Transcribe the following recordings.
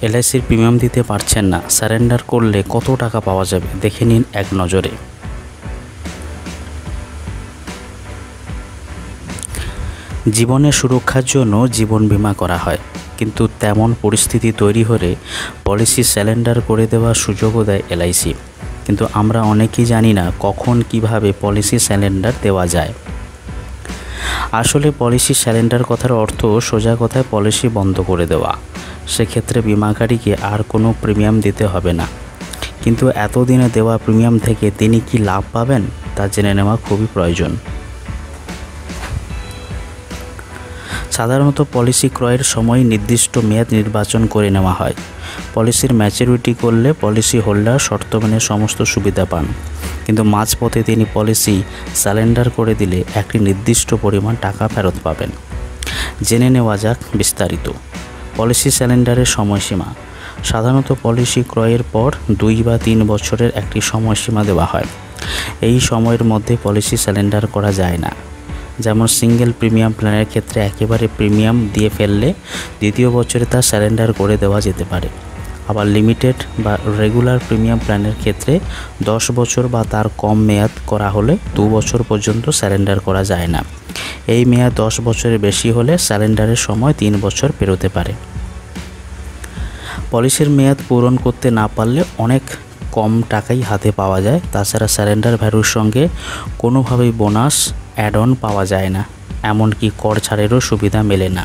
এলআইসির premium দিতে পারছেন না, সারেন্ডার করলে কত টাকা পাওয়া যাবে দেখে নিন এক নজরে। জীবনের সুরক্ষার জন্য জীবন বীমা করা হয়, কিন্তু তেমন পরিস্থিতি তৈরি হলে পলিসি সারেন্ডার করে দেওয়ার সুযোগও দেয় এলআইসি। কিন্তু আমরা অনেকেই জানি না কখন কিভাবে পলিসি সারেন্ডার দেওয়া যায়। আসলে পলিসি সারেন্ডার কথার অর্থ সোজা কথায় পলিসি বন্ধ করে দেওয়া। সেক্ষেত্রে বিমাকারীকে আর কোনো প্রিমিয়াম দিতে হবে না, কিন্তু এতদিনে দেওয়া প্রিমিয়াম থেকে তিনি কি লাভ পাবেন তা জেনে নেওয়া খুবই প্রয়োজন। সাধারণত পলিসি ক্রয়ের সময় নির্দিষ্ট মেয়াদ নির্বাচন করে নেওয়া হয়। পলিসির ম্যাচুরিটি করলে পলিসি হোল্ডার শর্ত মেনে সমস্ত সুবিধা পান, কিন্তু মাঝপথে তিনি পলিসি সারেন্ডার করে দিলে একটি নির্দিষ্ট পরিমাণ টাকা ফেরত পাবেন। জেনে নেওয়া যাক বিস্তারিত। পলিসি সারেন্ডারের সময়সীমা। সাধারণত পলিসি ক্রয়ের পর 2 বা 3 বছরের একটি সময়সীমা দেওয়া হয়। এই সময়ের মধ্যে পলিসি সারেন্ডার করা যায় না। যেমন সিঙ্গেল প্রিমিয়াম প্ল্যানের ক্ষেত্রে একেবারে প্রিমিয়াম দিয়ে ফেললে দ্বিতীয় বছরে তা সারেন্ডার করে দেওয়া যেতে পারে। আবার লিমিটেড বা রেগুলার প্রিমিয়াম প্ল্যানের ক্ষেত্রে 10 বছর বা তার কম মেয়াদ করা হলে 2 বছর পর্যন্ত সারেন্ডার করা যায় না। এই মেয়াদ 10 বছরের বেশি হলে সারেন্ডারের সময় 3 বছর পেরোতে পারে। পলিসির মেয়াদ পূরণ করতে না পারলে অনেক কম টাকাই হাতে পাওয়া যায়। তাছাড়া সারেন্ডার ভ্যালুর সঙ্গে কোনোভাবেই বোনাস অ্যাড অন পাওয়া যায় না, এমনকি কর ছাড়েরও সুবিধা মেলে না।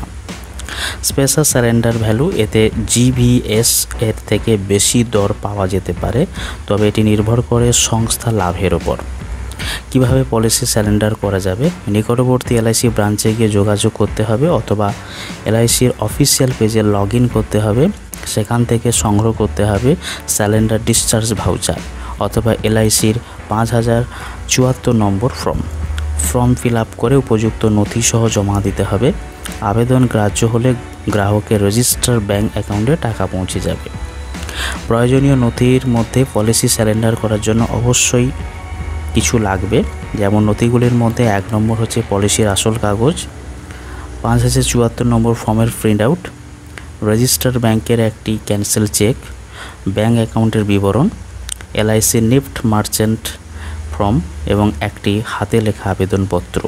স্পেশাল সারেন্ডার ভ্যালু, এতে জিভিএস এর থেকে বেশি দর পাওয়া যেতে পারে, তবে এটি নির্ভর করে সংস্থা লাভের ওপর। কিভাবে পলিসি সারেন্ডার করা যাবে? নিকটবর্তী এলআইসি ব্রাঞ্চে গিয়ে যোগাযোগ করতে হবে, অথবা এলআইসির অফিসিয়াল পেজে লগ ইন করতে হবে। সেখান থেকে সংগ্রহ করতে হবে সারেন্ডার ডিসচার্জ ভাউচার, অথবা এলআইসির 5074 নম্বর ফর্ম ফিল আপ করে উপযুক্ত নথি সহ জমা দিতে হবে। আবেদন গ্রাহ্য হলে গ্রাহকের রেজিস্টার ব্যাংক অ্যাকাউন্টে টাকা পৌঁছে যাবে। প্রয়োজনীয় নথির মধ্যে পলিসি সারেন্ডার করার জন্য অবশ্যই কিছু লাগবে। যেমন নথিগুলির মধ্যে 1 নম্বর হচ্ছে পলিসির আসল কাগজ, 5074 নম্বর ফর্মের প্রিন্ট আউট, রেজিস্টার ব্যাংকের একটি ক্যান্সেল চেক, ব্যাংক অ্যাকাউন্টের বিবরণ, এলআইসি নিফট মার্চেন্ট ফর্ম এবং একটি হাতে লেখা আবেদনপত্র।